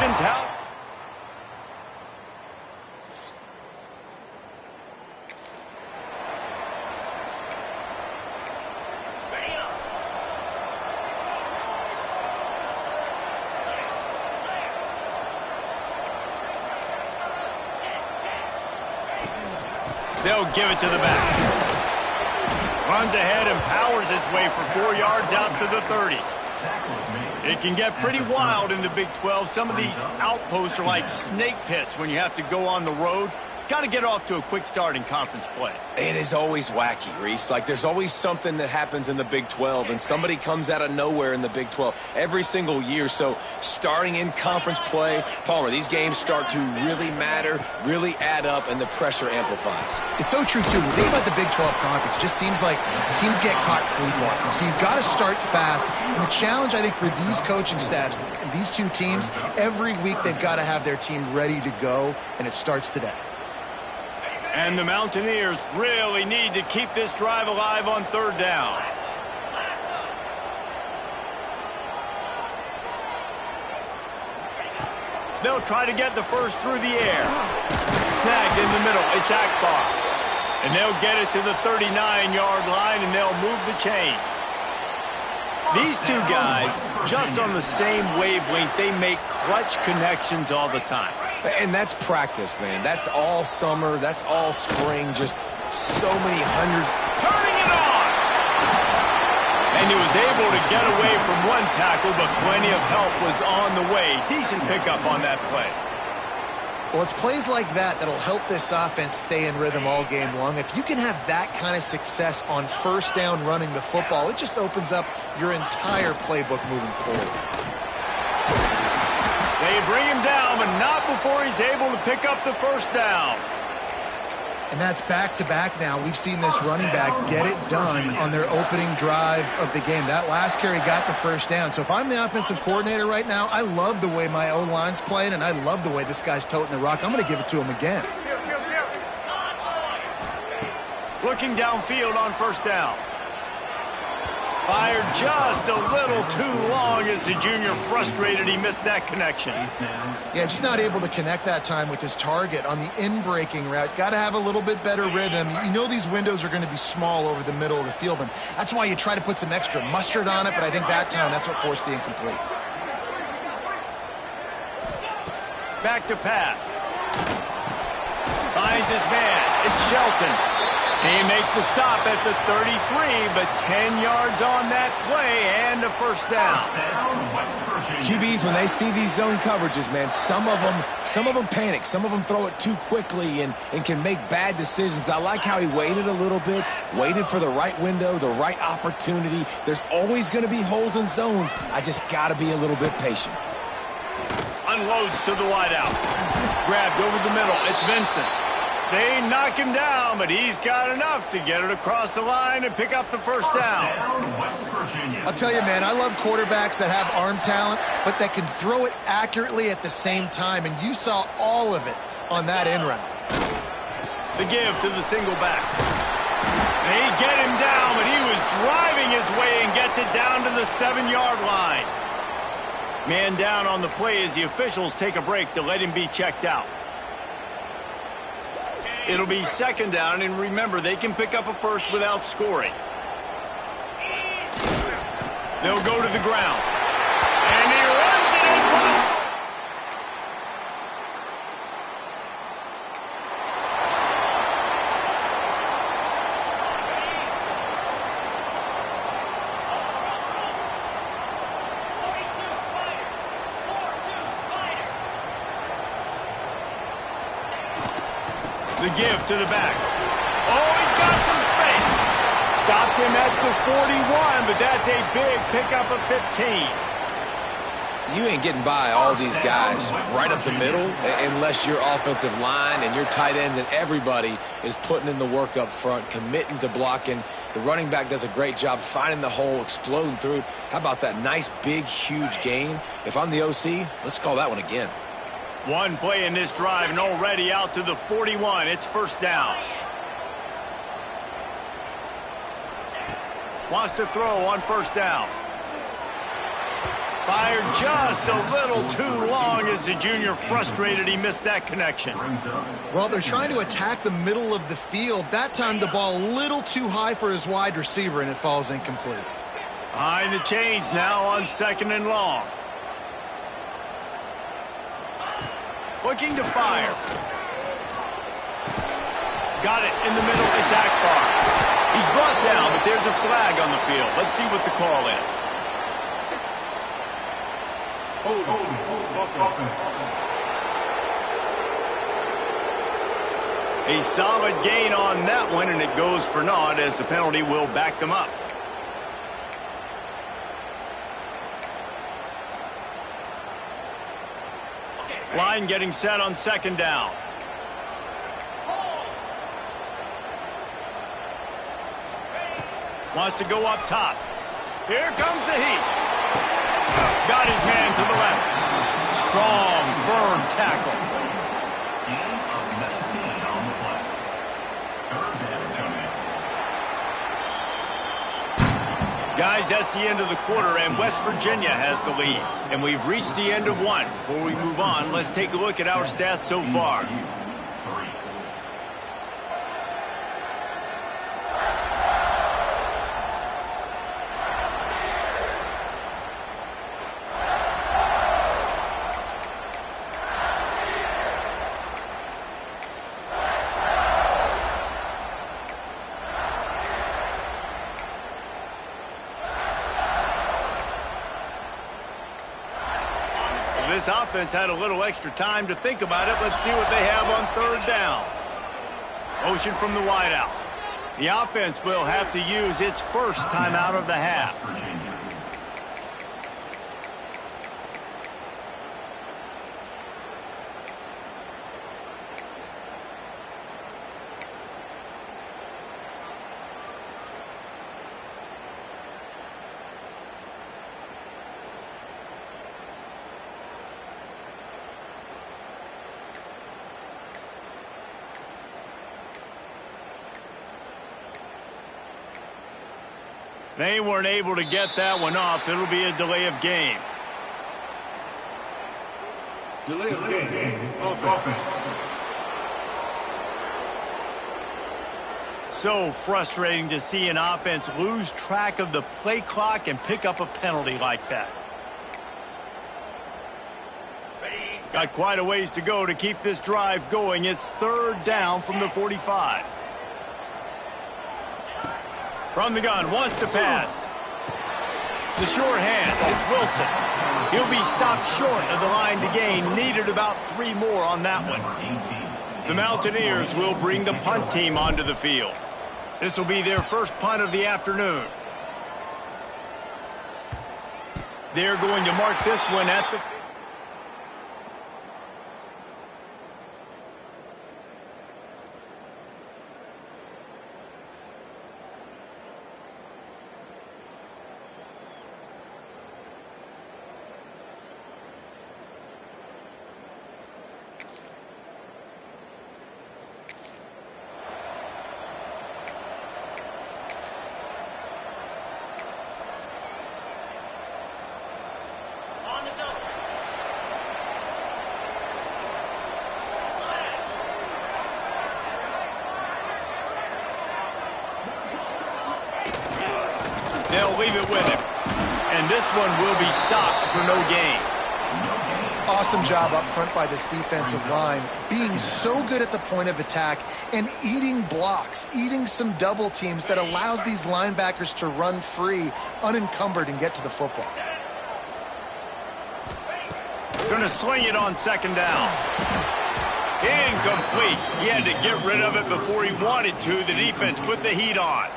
mentality. They'll give it to the back. Runs ahead and powers his way for 4 yards out to the 30. It can get pretty wild in the Big 12. Some of these outposts are like snake pits when you have to go on the road. Got to get off to a quick start in conference play. It is always wacky, Reese. Like, there's always something that happens in the Big 12, and somebody comes out of nowhere in the Big 12 every single year. So starting in conference play, Palmer, these games start to really matter, really add up, and the pressure amplifies. It's so true, too. The thing about the Big 12 conference, it just seems like teams get caught sleepwalking. So you've got to start fast. And the challenge, I think, for these coaching staffs, these two teams, every week they've got to have their team ready to go, and it starts today. And the Mountaineers really need to keep this drive alive on 3rd down. They'll try to get the first through the air. Snagged in the middle. It's Akbar. And they'll get it to the 39-yard line, and they'll move the chains. These two guys, just on the same wavelength, they make clutch connections all the time. And that's practice, man. That's all summer. That's all spring. Just so many hundreds. Turning it on! And he was able to get away from one tackle, but plenty of help was on the way. Decent pickup on that play. Well, it's plays like that that'll help this offense stay in rhythm all game long. If you can have that kind of success on 1st down running the football, it just opens up your entire playbook moving forward. They bring him down, but not before he's able to pick up the 1st down. And that's back-to-back now. We've seen this running back get it done on their opening drive of the game. That last carry got the 1st down. So if I'm the offensive coordinator right now, I love the way my O-line's playing, and I love the way this guy's toting the rock. I'm going to give it to him again. Looking downfield on 1st down. Fired just a little too long as the junior frustrated he missed that connection. Yeah, just not able to connect that time with his target on the in-breaking route. Got to have a little bit better rhythm. You know these windows are going to be small over the middle of the field, and that's why you try to put some extra mustard on it, but I think that time that's what forced the incomplete. Back to pass. Finds his man. It's Shelton. He makes the stop at the 33, but 10 yards on that play and a 1st down. QBs, when they see these zone coverages, man, some of them panic. Some of them throw it too quickly and can make bad decisions. I like how he waited a little bit, waited for the right window, the right opportunity. There's always going to be holes in zones. I just got to be a little bit patient. Unloads to the wideout. Grabbed over the middle. It's Vincent. They knock him down, but he's got enough to get it across the line and pick up the 1st down. I'll tell you, man, I love quarterbacks that have arm talent, but that can throw it accurately at the same time, and you saw all of it on that in route. The give to the single back. They get him down, but he was driving his way and gets it down to the 7-yard line. Man down on the play as the officials take a break to let him be checked out. It'll be 2nd down, and remember, they can pick up a 1st without scoring. They'll go to the ground. And he runs it across. The give to the back. Oh, he's got some space. Stopped him at the 41, but that's a big pickup of 15. You ain't getting by all these guys right up the middle unless your offensive line and your tight ends and everybody is putting in the work up front, committing to blocking. The running back does a great job finding the hole, exploding through. How about that nice, big, huge gain? If I'm the OC, let's call that one again. One play in this drive and already out to the 41. It's 1st down. Wants to throw on 1st down. Fired just a little too long as the junior frustrated he missed that connection. Well, they're trying to attack the middle of the field. That time the ball a little too high for his wide receiver, and it falls incomplete. Behind the chains now on 2nd and long. Looking to fire. Got it in the middle. It's Akbar. He's brought down, but there's a flag on the field. Let's see what the call is. A solid gain on that one, and it goes for naught as the penalty will back them up. Line getting set on 2nd down. Wants to go up top. Here comes the heat. Got his man to the left. Strong, firm tackle. Guys, that's the end of the quarter, and West Virginia has the lead. And we've reached the end of one. Before we move on, let's take a look at our stats so far. This offense had a little extra time to think about it. Let's see what they have on 3rd down. Motion from the wideout. The offense will have to use its first timeout of the half. They weren't able to get that one off. It'll be a delay of game. Delay of game. Offense. So frustrating to see an offense lose track of the play clock and pick up a penalty like that. Got quite a ways to go to keep this drive going. It's 3rd down from the 45. From the gun, wants to pass. The short hand, it's Wilson. He'll be stopped short of the line to gain. Needed about 3 more on that one. The Mountaineers will bring the punt team onto the field. This will be their first punt of the afternoon. They're going to mark this one at the... They'll leave it with him. And this one will be stopped for no gain. Awesome job up front by this defensive line, being so good at the point of attack and eating blocks, eating some double teams that allows these linebackers to run free, unencumbered, and get to the football. Going to sling it on 2nd down. Incomplete. He had to get rid of it before he wanted to. The defense put the heat on.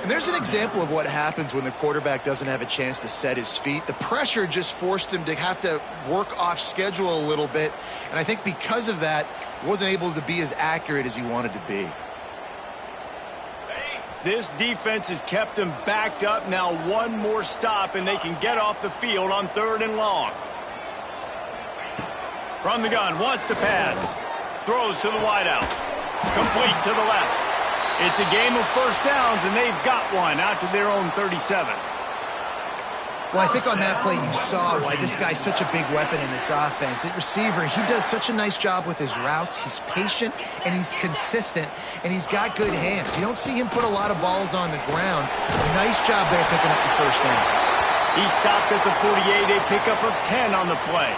And there's an example of what happens when the quarterback doesn't have a chance to set his feet. The pressure just forced him to have to work off schedule a little bit. And I think because of that, he wasn't able to be as accurate as he wanted to be. This defense has kept them backed up. Now one more stop, and they can get off the field on 3rd and long. From the gun, wants to pass. Throws to the wideout. Complete to the left. It's a game of first downs, and they've got one out to their own 37. Well, I think on that play you saw why this guy's such a big weapon in this offense. At receiver, he does such a nice job with his routes. He's patient, and he's consistent, and he's got good hands. You don't see him put a lot of balls on the ground. Nice job there picking up the first down. He stopped at the 48, a pickup of 10 on the play.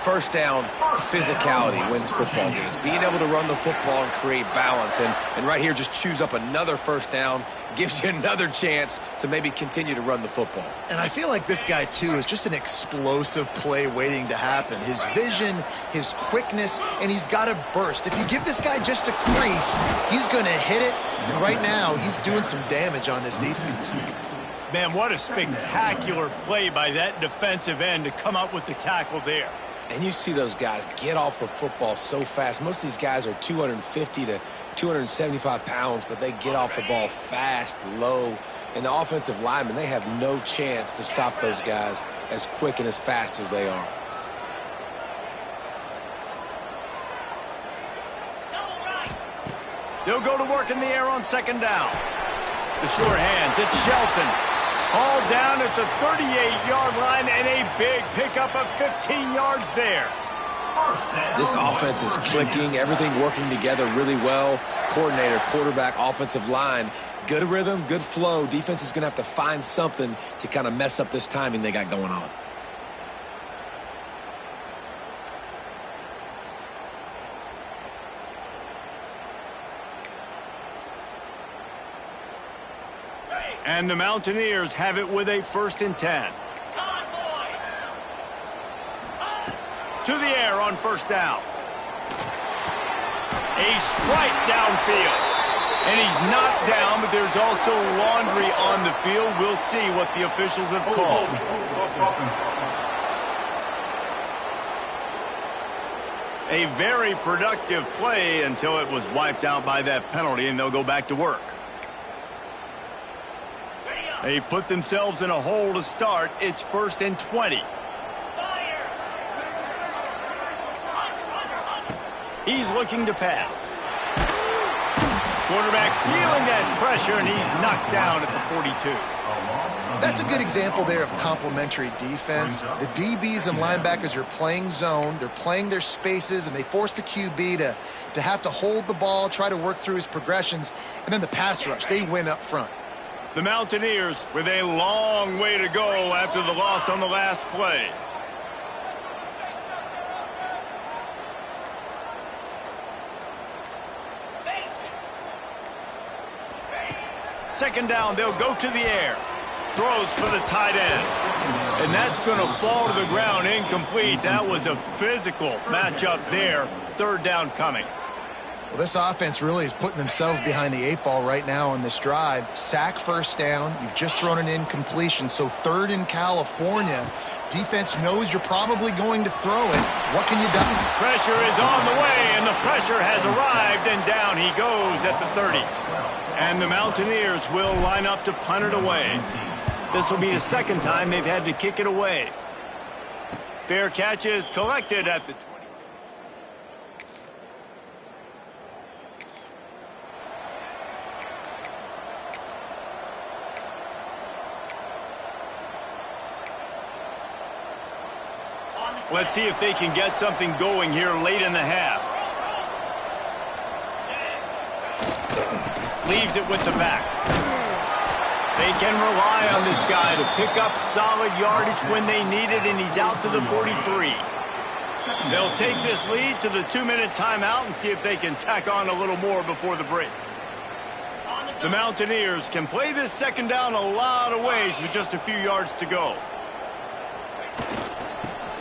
First down, physicality wins football games. Being able to run the football and create balance. And right here, just choose up another first down, gives you another chance to maybe continue to run the football. And I feel like this guy, too, is just an explosive play waiting to happen. His vision, his quickness, and he's got a burst. If you give this guy just a crease, he's going to hit it. And right now, he's doing some damage on this defense. Man, what a spectacular play by that defensive end to come up with the tackle there. And you see those guys get off the football so fast. Most of these guys are 250 to 275 pounds, but they get off the ball fast, low. And the offensive linemen, they have no chance to stop those guys as quick and as fast as they are. They'll go to work in the air on second down. The short hands, it's Shelton. All down at the 38-yard line, and a big pickup of 15 yards there. This offense is clicking, everything working together really well. Coordinator, quarterback, offensive line, good rhythm, good flow. Defense is going to have to find something to kind of mess up this timing they got going on. And the Mountaineers have it with a 1st and 10. To the air on first down. A strike downfield. And he's knocked down, but there's also laundry on the field. We'll see what the officials have called. A very productive play until it was wiped out by that penalty, and they'll go back to work. They put themselves in a hole to start. It's 1st and 20. He's looking to pass. Quarterback feeling that pressure, and he's knocked down at the 42. That's a good example there of complementary defense. The DBs and linebackers are playing zone. They're playing their spaces, and they force the QB to have to hold the ball, try to work through his progressions, and then the pass rush. They win up front. The Mountaineers with a long way to go after the loss on the last play. Second down, they'll go to the air. Throws for the tight end. And that's going to fall to the ground incomplete. That was a physical matchup there. 3rd down coming. Well, this offense really is putting themselves behind the 8 ball right now on this drive. Sack first down. You've just thrown an incompletion, so 3rd in California. Defense knows you're probably going to throw it. What can you do? Pressure is on the way, and the pressure has arrived, and down he goes at the 30. And the Mountaineers will line up to punt it away. This will be the 2nd time they've had to kick it away. Fair catch is collected at the 20. Let's see if they can get something going here late in the half. Leaves it with the back. They can rely on this guy to pick up solid yardage when they need it, and he's out to the 43. They'll take this lead to the 2-minute timeout and see if they can tack on a little more before the break. The Mountaineers can play this second down a lot of ways with just a few yards to go.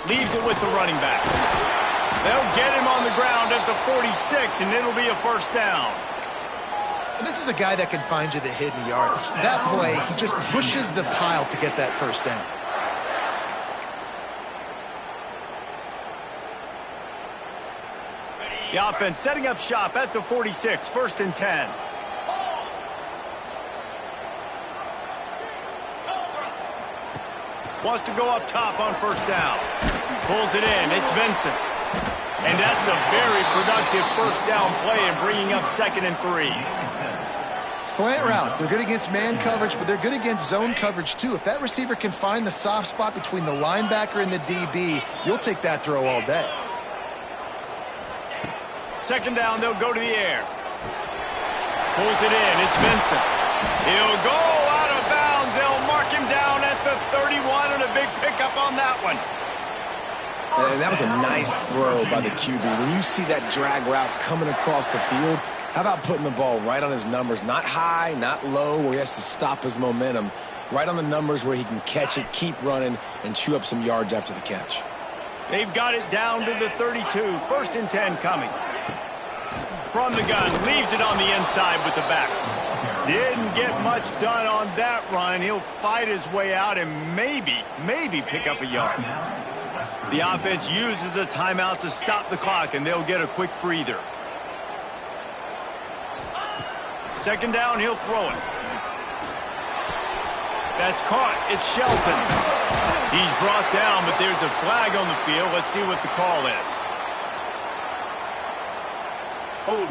Leaves it with the running back. They'll get him on the ground at the 46, and it'll be a first down. And this is a guy that can find you the hidden yardage. That play, he just pushes the pile to get that first down. The offense setting up shop at the 46, 1st and 10. Wants to go up top on first down. Pulls it in. It's Vincent. And that's a very productive first down play and bringing up 2nd and 3. Slant routes, they're good against man coverage, but they're good against zone coverage too. If that receiver can find the soft spot between the linebacker and the DB, you'll take that throw all day. Second down, they'll go to the air. Pulls it in, it's Vincent. He'll go out of bounds. They'll mark him down at the 31, and a big pickup on that one. And that was a nice throw by the QB. When you see that drag route coming across the field, how about putting the ball right on his numbers? Not high, not low, where he has to stop his momentum. Right on the numbers where he can catch it, keep running, and chew up some yards after the catch. They've got it down to the 32. First and 10 coming. From the gun, leaves it on the inside with the back. Didn't get much done on that run. He'll fight his way out and maybe pick up a yard. The offense uses a timeout to stop the clock, and they'll get a quick breather. Second down, he'll throw it. That's caught. It's Shelton. He's brought down, but there's a flag on the field. Let's see what the call is. Hold.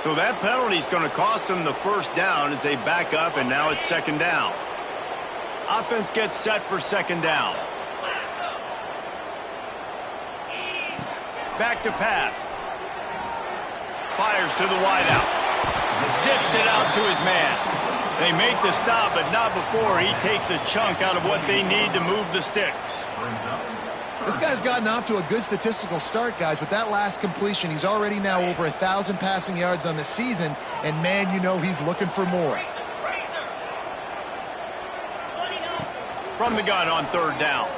So that penalty is going to cost them the first down as they back up, and now it's second down. Offense gets set for second down. Back to pass. Fires to the wideout. Zips it out to his man. They make the stop, but not before he takes a chunk out of what they need to move the sticks. This guy's gotten off to a good statistical start, guys. With that last completion, he's already now over 1,000 passing yards on the season, and man, you know he's looking for more. From the gun on third down.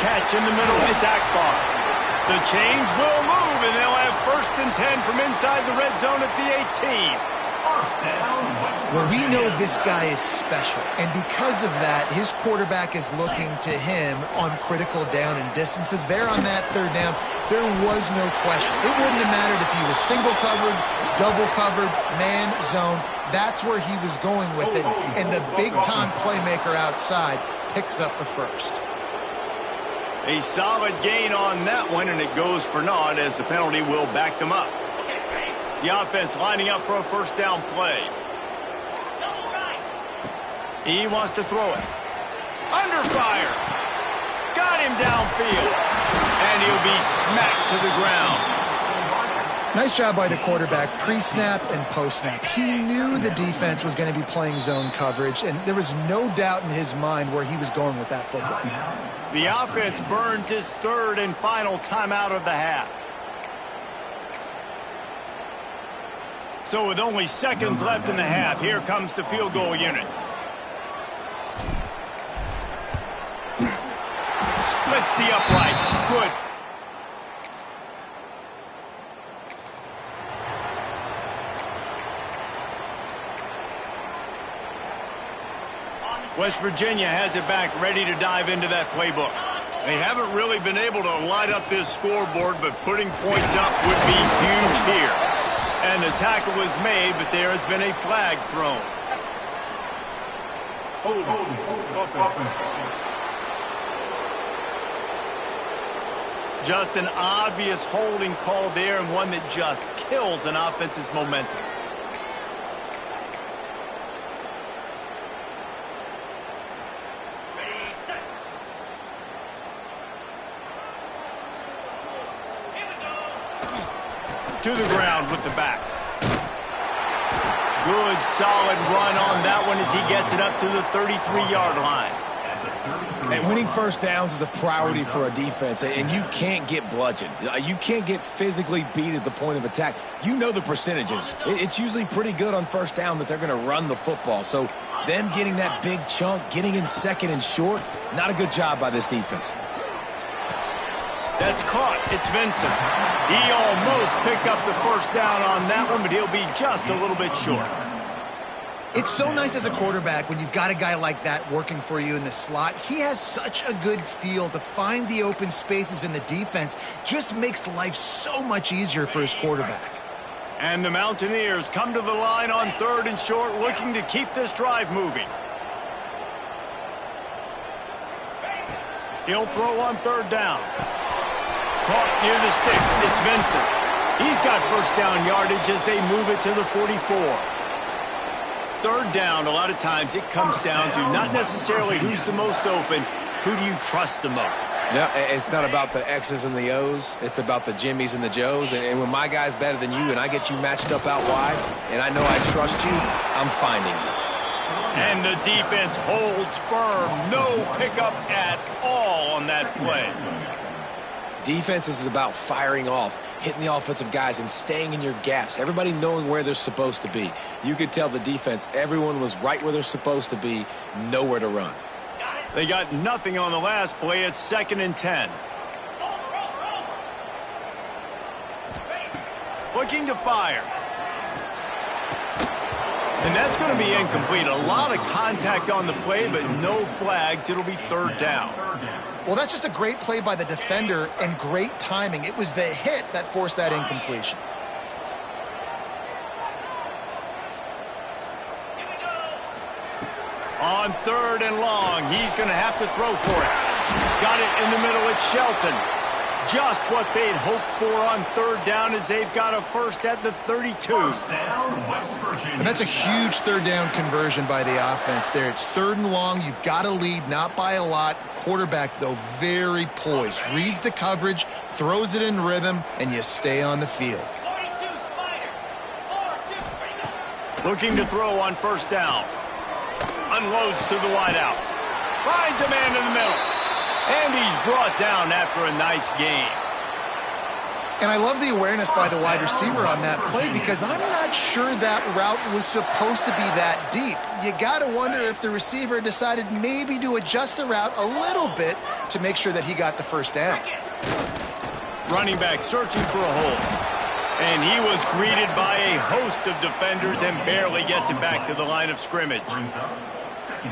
Catch in the middle, it's Akbar. The change will move, and they'll have first and 10 from inside the red zone at the 18. Well, we know this guy is special, and because of that, his quarterback is looking to him on critical down and distances. There on that third down, there was no question. It wouldn't have mattered if he was single covered, double covered, man, zone. That's where he was going with it, and the big-time playmaker outside picks up the first. A solid gain on that one, and it goes for naught as the penalty will back them up. The offense lining up for a first down play. He wants to throw it. Under fire. Got him downfield. And he'll be smacked to the ground. Nice job by the quarterback, pre-snap and post-snap. He knew the defense was going to be playing zone coverage, and there was no doubt in his mind where he was going with that football. The offense burns his third and final timeout of the half. So with only seconds left in the half, here comes the field goal unit. Splits the uprights. Good. West Virginia has it back, ready to dive into that playbook. They haven't really been able to light up this scoreboard, but putting points up would be huge here. And the tackle was made, but there has been a flag thrown. Hold. Just an obvious holding call there, and one that just kills an offense's momentum. To the ground with the back. Good, solid run on that one as he gets it up to the 33-yard line. And winning first downs is a priority for a defense, and you can't get bludgeoned. You can't get physically beat at the point of attack. You know the percentages. It's usually pretty good on first down that they're going to run the football. So them getting that big chunk, getting in second and short, not a good job by this defense. That's caught. It's Vincent. He almost picked up the first down on that one, but he'll be just a little bit short. It's so nice as a quarterback when you've got a guy like that working for you in the slot. He has such a good feel to find the open spaces in the defense. Just makes life so much easier for his quarterback. And the Mountaineers come to the line on third and short, looking to keep this drive moving. He'll throw on third down. Caught near the sticks. It's Vincent. He's got first down yardage as they move it to the 44. Third down, a lot of times it comes down to not necessarily who's the most open, who do you trust the most? Yeah, it's not about the X's and the O's. It's about the Jimmys and the Joes. And when my guy's better than you and I get you matched up out wide and I know I trust you, I'm finding you. And the defense holds firm. No pickup at all on that play. Defense is about firing off, hitting the offensive guys and staying in your gaps. Everybody knowing where they're supposed to be. You could tell the defense, everyone was right where they're supposed to be, nowhere to run. They got nothing on the last play. It's 2nd and 10. Looking to fire. And that's going to be incomplete. A lot of contact on the play, but no flags. It'll be 3rd down. Well, that's just a great play by the defender and great timing. It was the hit that forced that incompletion. On 3rd and long, he's going to have to throw for it. Got it in the middle. It's Shelton. Just what they'd hoped for on 3rd down as they've got a first at the 32. And that's a huge 3rd down conversion by the offense there. It's 3rd and long. You've got a lead, not by a lot. Quarterback, though, very poised. Reads the coverage, throws it in rhythm, and you stay on the field. Looking to throw on 1st down. Unloads to the wideout. Finds a man in the middle. And he's brought down after a nice gain. And I love the awareness by the wide receiver on that play because I'm not sure that route was supposed to be that deep. You got to wonder if the receiver decided maybe to adjust the route a little bit to make sure that he got the first down. Running back searching for a hole. And he was greeted by a host of defenders and barely gets it back to the line of scrimmage.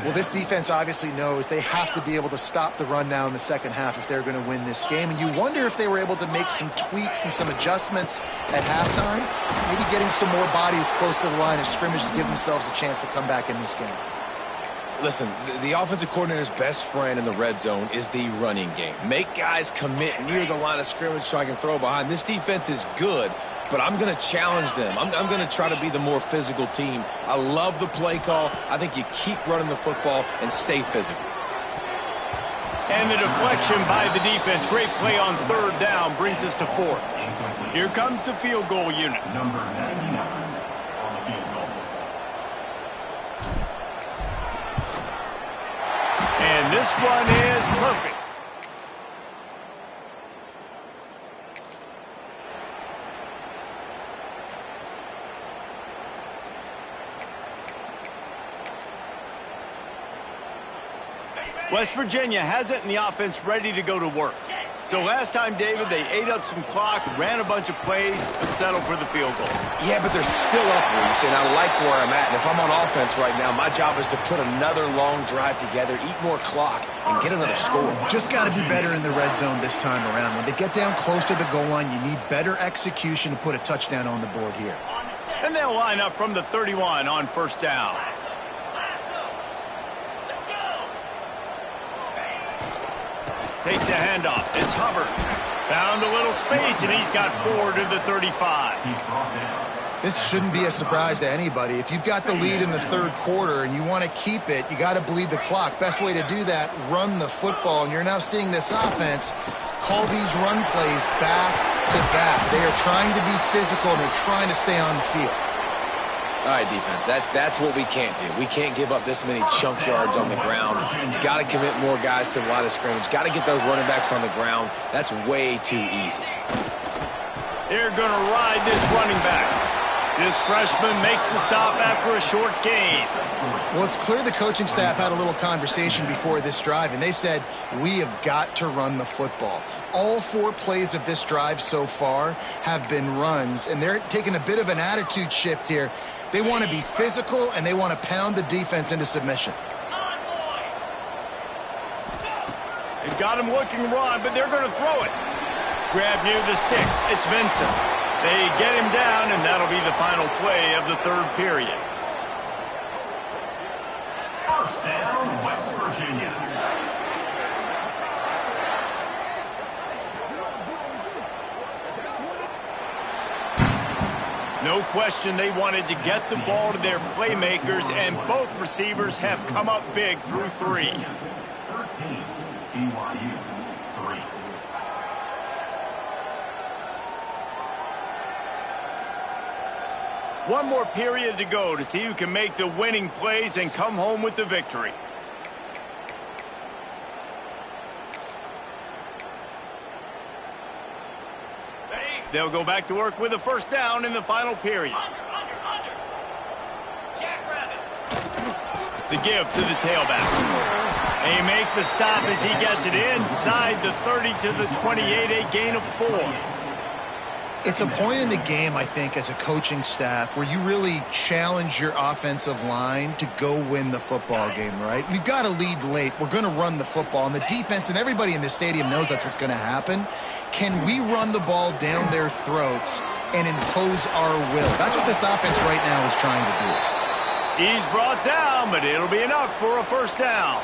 Well, this defense obviously knows they have to be able to stop the run now in the second half if they're going to win this game. And you wonder if they were able to make some tweaks and some adjustments at halftime, maybe getting some more bodies close to the line of scrimmage to give themselves a chance to come back in this game. Listen, the offensive coordinator's best friend in the red zone is the running game. Make guys commit near the line of scrimmage so I can throw behind. This defense is good, but I'm going to challenge them. I'm going to try to be the more physical team. I love the play call. I think you keep running the football and stay physical. And the deflection by the defense. Great play on 3rd down brings us to 4th. Here comes the field goal unit. Number 99 on the field goal. And this one is perfect. West Virginia has it in the offense ready to go to work. So last time, David, they ate up some clock, ran a bunch of plays, but settled for the field goal. Yeah, but they're still up, Reese, and I like where I'm at. And if I'm on offense right now, my job is to put another long drive together, eat more clock, and get another score. Just got to be better in the red zone this time around. When they get down close to the goal line, you need better execution to put a touchdown on the board here. And they'll line up from the 31 on 1st down. Takes a handoff. It's Hubbard. Found a little space, and he's got 4 to the 35. This shouldn't be a surprise to anybody. If you've got the lead in the 3rd quarter and you want to keep it, you got to bleed the clock. Best way to do that, run the football. And you're now seeing this offense call these run plays back to back. They are trying to be physical, and they're trying to stay on the field. All right, defense, that's what we can't do. We can't give up this many chunk yards on the ground. Got to commit more guys to the line of scrimmage. Got to get those running backs on the ground. That's way too easy. They're going to ride this running back. This freshman makes the stop after a short gain. Well, it's clear the coaching staff had a little conversation before this drive, and they said, we have got to run the football. All 4 plays of this drive so far have been runs, and they're taking a bit of an attitude shift here. They want to be physical, and they want to pound the defense into submission. They've got him looking run, but they're going to throw it. Grab near the sticks. It's Vincent. They get him down, and that'll be the final play of the 3rd period. First down, West Virginia. No question they wanted to get the ball to their playmakers, and both receivers have come up big through 3. 13, BYU 3. One more period to go to see who can make the winning plays and come home with the victory. They'll go back to work with a first down in the final period. The give to the tailback. They make the stop as he gets it inside the 30 to the 28, a gain of 4. It's a point in the game, I think, as a coaching staff where you really challenge your offensive line to go win the football game, right? We've got to lead late. We're going to run the football, and the defense and everybody in the stadium knows that's what's going to happen. Can we run the ball down their throats and impose our will? That's what this offense right now is trying to do. He's brought down, but it'll be enough for a first down.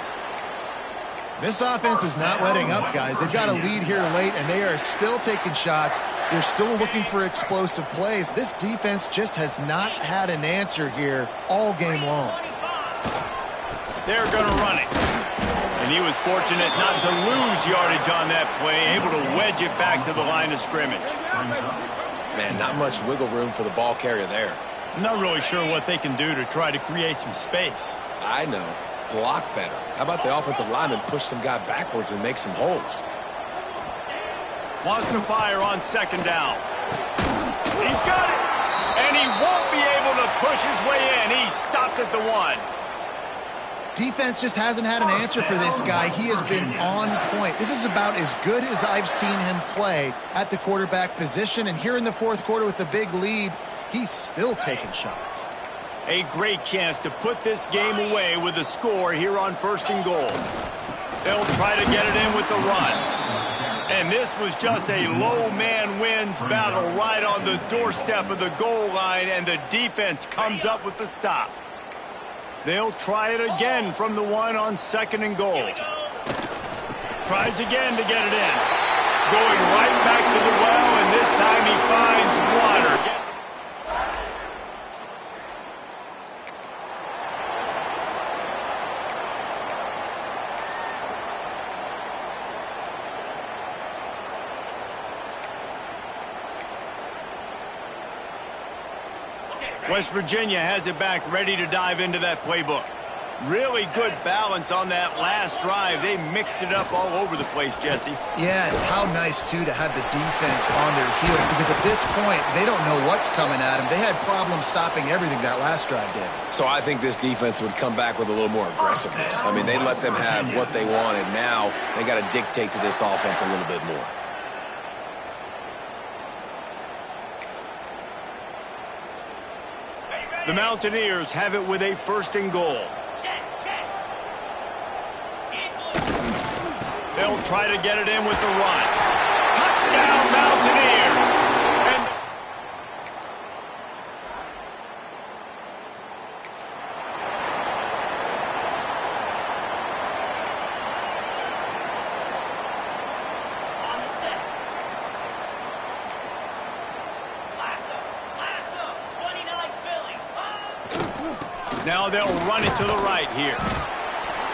This offense is not letting up, guys. They've got a lead here late, and they are still taking shots. They're still looking for explosive plays. This defense just has not had an answer here all game long. They're going to run it. And he was fortunate not to lose yardage on that play, able to wedge it back to the line of scrimmage. Man, not much wiggle room for the ball carrier there. I'm not really sure what they can do to try to create some space. I know. Block better. How about the offensive lineman push some guy backwards and make some holes? Wants to fire on second down. He's got it. And he won't be able to push his way in. He's stopped at the 1. Defense just hasn't had an answer for this guy. He has been on point. This is about as good as I've seen him play at the quarterback position. And here in the fourth quarter with a big lead, he's still taking shots. A great chance to put this game away with a score here on 1st and goal. They'll try to get it in with the run. And this was just a low man wins battle right on the doorstep of the goal line, and the defense comes up with the stop. They'll try it again from the 1 on 2nd and goal. Tries again to get it in. Going right back to the well, and this time he finds water. West Virginia has it back, ready to dive into that playbook. Really good balance on that last drive. They mixed it up all over the place, Jesse. Yeah, and how nice, too, to have the defense on their heels, because at this point, they don't know what's coming at them. They had problems stopping everything that last drive did. So I think this defense would come back with a little more aggressiveness. I mean, they let them have what they wanted. Now they got to dictate to this offense a little bit more. The Mountaineers have it with a 1st and goal. They'll try to get it in with the run. Touchdown, Mountaineers! And now they'll run it to the right here.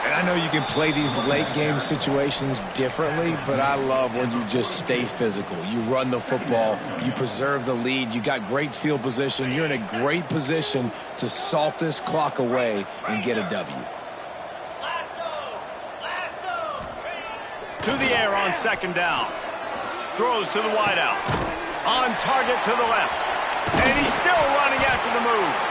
And I know you can play these late game situations differently, but I love when you just stay physical. You run the football, you preserve the lead, you got great field position, you're in a great position to salt this clock away and get a W. To the air on 2nd down. Throws to the wideout. On target to the left. And he's still running after the move.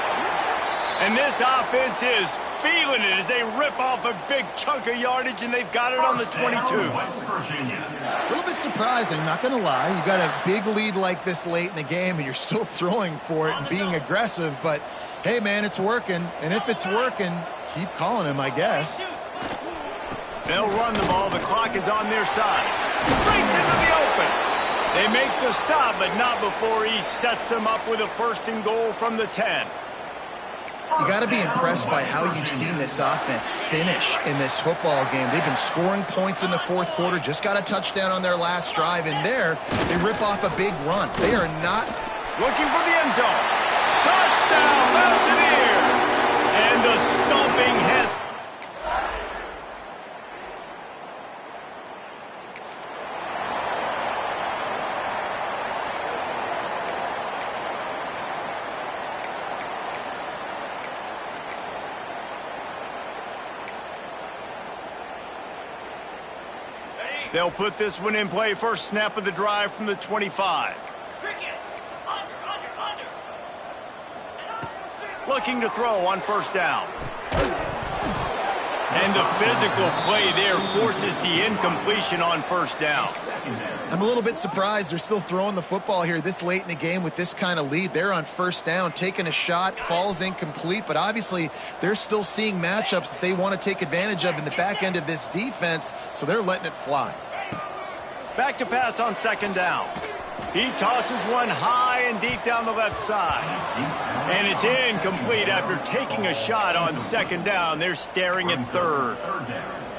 And this offense is feeling it as they rip off a big chunk of yardage, and they've got it on the 22. A little bit surprising, not going to lie. You got a big lead like this late in the game, and you're still throwing for it and being aggressive. But, hey, man, it's working. And if it's working, keep calling him, I guess. They'll run the ball. The clock is on their side. Breaks into the open. They make the stop, but not before he sets them up with a 1st and goal from the 10. You got to be impressed by how you've seen this offense finish in this football game. They've been scoring points in the fourth quarter, just got a touchdown on their last drive, and there they rip off a big run. They are not Looking for the end zone. Touchdown, Mountaineers! And the stomping has... They'll put this one in play. First snap of the drive from the 25. Looking to throw on first down. And the physical play there forces the incompletion on first down. I'm a little bit surprised they're still throwing the football here this late in the game with this kind of lead. They're on first down, taking a shot, falls incomplete, but obviously they're still seeing matchups that they want to take advantage of in the back end of this defense, so they're letting it fly. Back to pass on second down. He tosses one high and deep down the left side. And it's incomplete after taking a shot on second down. They're staring at third.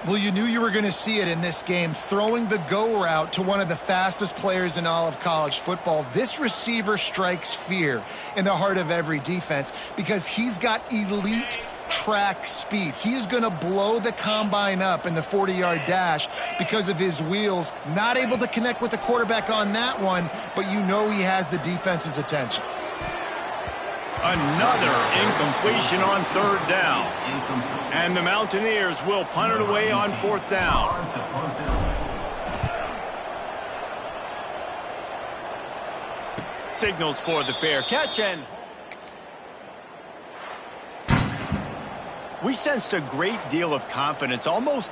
Well, you knew you were going to see it in this game, throwing the go route to one of the fastest players in all of college football. This receiver strikes fear in the heart of every defense because he's got elite track speed. He is going to blow the combine up in the 40-yard dash because of his wheels. Not able to connect with the quarterback on that one, but you know he has the defense's attention. Another incompletion on third down. And the Mountaineers will punt it away on fourth down. Signals for the fair catch, and we sensed a great deal of confidence, almost